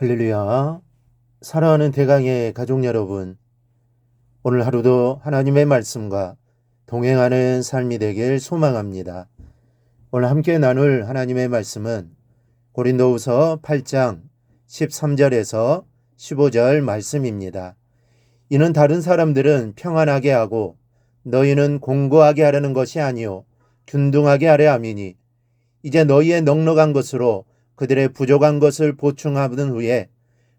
할렐루야. 사랑하는 대강의 가족 여러분, 오늘 하루도 하나님의 말씀과 동행하는 삶이 되길 소망합니다. 오늘 함께 나눌 하나님의 말씀은 고린도후서 8장 13절에서 15절 말씀입니다. 이는 다른 사람들은 평안하게 하고 너희는 공고하게 하려는 것이 아니요 균등하게 하려 함이니 이제 너희의 넉넉한 것으로 그들의 부족한 것을 보충하는 후에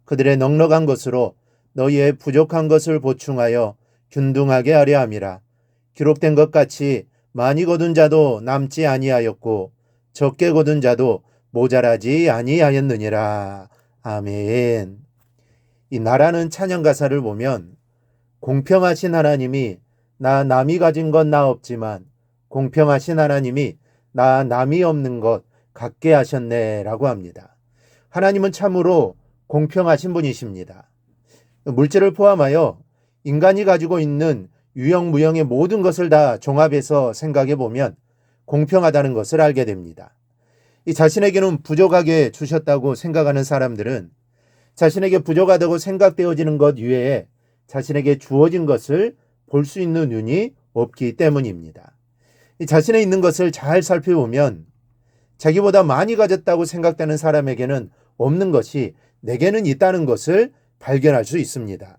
그들의 넉넉한 것으로 너희의 부족한 것을 보충하여 균등하게 하려 함이라. 기록된 것 같이 많이 거둔 자도 남지 아니하였고 적게 거둔 자도 모자라지 아니하였느니라. 아멘. 이 나라는 찬양 가사를 보면 공평하신 하나님이 나 남이 가진 건 나 없지만 공평하신 하나님이 나 남이 없는 것 갖게 하셨네 라고 합니다. 하나님은 참으로 공평하신 분이십니다. 물질을 포함하여 인간이 가지고 있는 유형무형의 모든 것을 다 종합해서 생각해 보면 공평하다는 것을 알게 됩니다. 이 자신에게는 부족하게 주셨다고 생각하는 사람들은 자신에게 부족하다고 생각되어지는 것 이외에 자신에게 주어진 것을 볼 수 있는 눈이 없기 때문입니다. 이 자신에 있는 것을 잘 살펴보면 자기보다 많이 가졌다고 생각되는 사람에게는 없는 것이 내게는 있다는 것을 발견할 수 있습니다.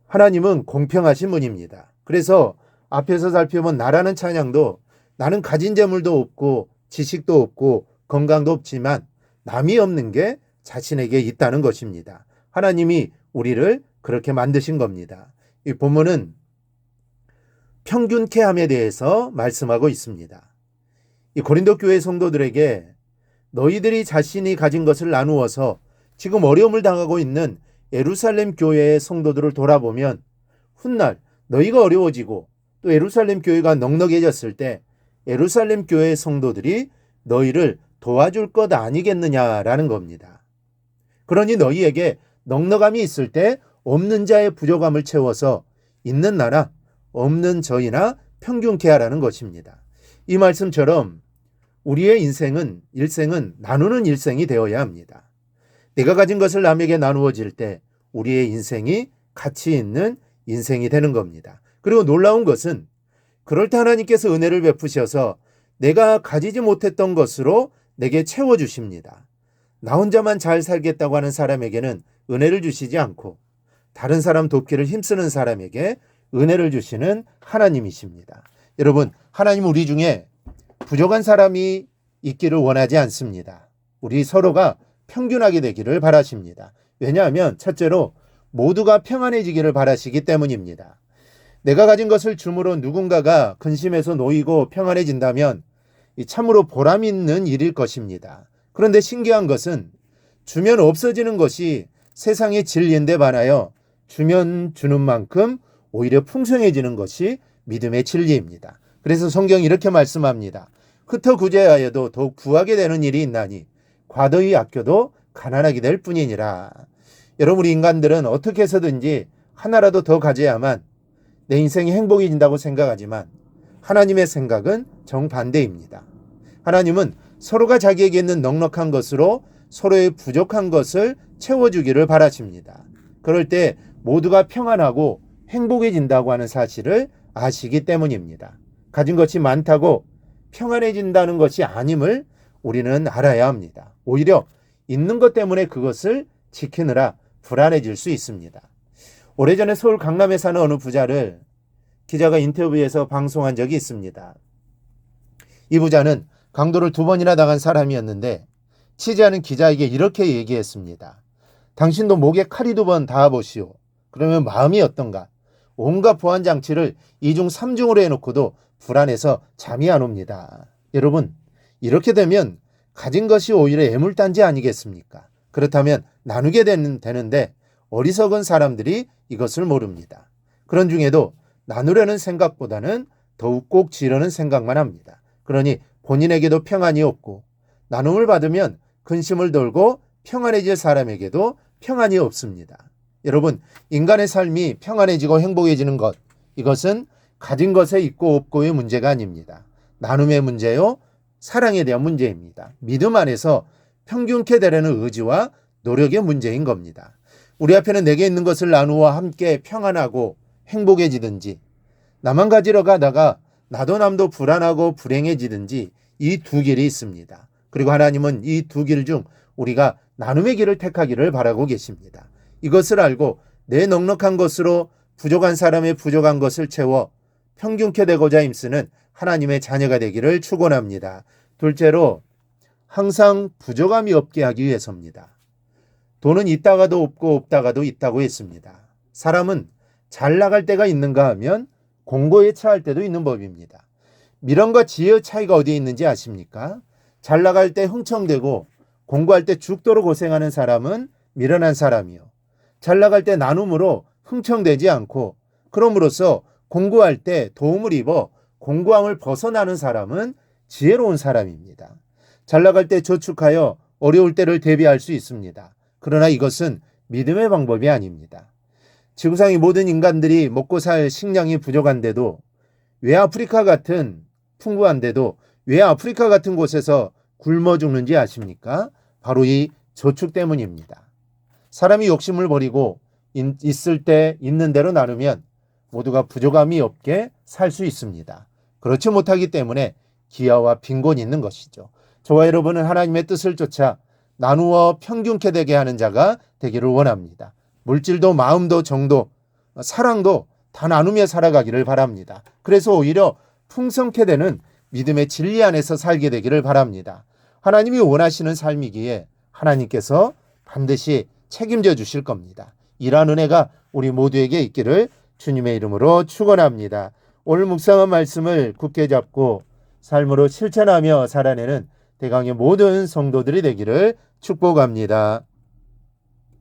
하나님은 공평하신 분입니다. 그래서 앞에서 살펴본 나라는 찬양도 나는 가진 재물도 없고 지식도 없고 건강도 없지만 남이 없는 게 자신에게 있다는 것입니다. 하나님이 우리를 그렇게 만드신 겁니다. 이 본문은 평균케 함에 대해서 말씀하고 있습니다. 이 고린도 교회 성도들에게 너희들이 자신이 가진 것을 나누어서 지금 어려움을 당하고 있는 예루살렘 교회의 성도들을 돌아보면 훗날 너희가 어려워지고 또 예루살렘 교회가 넉넉해졌을 때 예루살렘 교회의 성도들이 너희를 도와줄 것 아니겠느냐라는 겁니다. 그러니 너희에게 넉넉함이 있을 때 없는 자의 부족함을 채워서 있는 나나 없는 저희나 평균케 하라는 것입니다. 이 말씀처럼 우리의 일생은 나누는 일생이 되어야 합니다. 내가 가진 것을 남에게 나누어질 때 우리의 인생이 가치 있는 인생이 되는 겁니다. 그리고 놀라운 것은 그럴 때 하나님께서 은혜를 베푸셔서 내가 가지지 못했던 것으로 내게 채워주십니다. 나 혼자만 잘 살겠다고 하는 사람에게는 은혜를 주시지 않고 다른 사람 돕기를 힘쓰는 사람에게 은혜를 주시는 하나님이십니다. 여러분, 하나님은 우리 중에 부족한 사람이 있기를 원하지 않습니다. 우리 서로가 평균하게 되기를 바라십니다. 왜냐하면 첫째로 모두가 평안해지기를 바라시기 때문입니다. 내가 가진 것을 줌으로 누군가가 근심해서 놓이고 평안해진다면 참으로 보람 있는 일일 것입니다. 그런데 신기한 것은 주면 없어지는 것이 세상의 진리인데 반하여 주면 주는 만큼 오히려 풍성해지는 것이 믿음의 진리입니다. 그래서 성경이 이렇게 말씀합니다. 흩어 구제하여도 더욱 부하게 되는 일이 있나니 과도히 아껴도 가난하게 될 뿐이니라. 여러분, 우리 인간들은 어떻게 해서든지 하나라도 더 가져야만 내 인생이 행복해진다고 생각하지만 하나님의 생각은 정반대입니다. 하나님은 서로가 자기에게 있는 넉넉한 것으로 서로의 부족한 것을 채워주기를 바라십니다. 그럴 때 모두가 평안하고 행복해진다고 하는 사실을 아시기 때문입니다. 가진 것이 많다고 평안해진다는 것이 아님을 우리는 알아야 합니다. 오히려 있는 것 때문에 그것을 지키느라 불안해질 수 있습니다. 오래전에 서울 강남에 사는 어느 부자를 기자가 인터뷰에서 방송한 적이 있습니다. 이 부자는 강도를 2번이나 당한 사람이었는데 취재하는 기자에게 이렇게 얘기했습니다. 당신도 목에 칼이 2번 닿아보시오. 그러면 마음이 어떤가? 온갖 보안 장치를 2중 3중으로 해놓고도 불안해서 잠이 안 옵니다. 여러분, 이렇게 되면 가진 것이 오히려 애물단지 아니겠습니까? 그렇다면 나누게 되는데 어리석은 사람들이 이것을 모릅니다. 그런 중에도 나누려는 생각보다는 더욱 꼭 지르는 생각만 합니다. 그러니 본인에게도 평안이 없고 나눔을 받으면 근심을 돌고 평안해질 사람에게도 평안이 없습니다. 여러분, 인간의 삶이 평안해지고 행복해지는 것, 이것은 가진 것에 있고 없고의 문제가 아닙니다. 나눔의 문제요, 사랑에 대한 문제입니다. 믿음 안에서 평균케 되려는 의지와 노력의 문제인 겁니다. 우리 앞에는 내게 있는 것을 나누어 함께 평안하고 행복해지든지, 나만 가지러 가다가 나도 남도 불안하고 불행해지든지, 이 두 길이 있습니다. 그리고 하나님은 이 두 길 중 우리가 나눔의 길을 택하기를 바라고 계십니다. 이것을 알고 내 넉넉한 것으로 부족한 사람의 부족한 것을 채워 평균케 되고자 힘쓰는 하나님의 자녀가 되기를 축원합니다. 둘째로, 항상 부족함이 없게 하기 위해서입니다. 돈은 있다가도 없고 없다가도 있다고 했습니다. 사람은 잘 나갈 때가 있는가 하면 공고에 처할 때도 있는 법입니다. 미련과 지혜의 차이가 어디에 있는지 아십니까? 잘 나갈 때 흥청대고 공고할 때 죽도록 고생하는 사람은 미련한 사람이요, 잘 나갈 때 나눔으로 흥청대지 않고 그럼으로써 공고할 때 도움을 입어 공고함을 벗어나는 사람은 지혜로운 사람입니다. 잘 나갈 때 저축하여 어려울 때를 대비할 수 있습니다. 그러나 이것은 믿음의 방법이 아닙니다. 지구상의 모든 인간들이 먹고 살 식량이 부족한데도, 외아프리카 같은 풍부한데도 왜 아프리카 같은 곳에서 굶어 죽는지 아십니까? 바로 이 저축 때문입니다. 사람이 욕심을 버리고 있을 때 있는 대로 나누면 모두가 부족함이 없게 살 수 있습니다. 그렇지 못하기 때문에 기아와 빈곤이 있는 것이죠. 저와 여러분은 하나님의 뜻을 쫓아 나누어 평균케 되게 하는 자가 되기를 원합니다. 물질도 마음도 정도, 사랑도 다 나누며 살아가기를 바랍니다. 그래서 오히려 풍성케 되는 믿음의 진리 안에서 살게 되기를 바랍니다. 하나님이 원하시는 삶이기에 하나님께서 반드시 책임져 주실 겁니다. 이러한 은혜가 우리 모두에게 있기를 주님의 이름으로 축원합니다. 오늘 묵상한 말씀을 굳게 잡고 삶으로 실천하며 살아내는 대강의 모든 성도들이 되기를 축복합니다.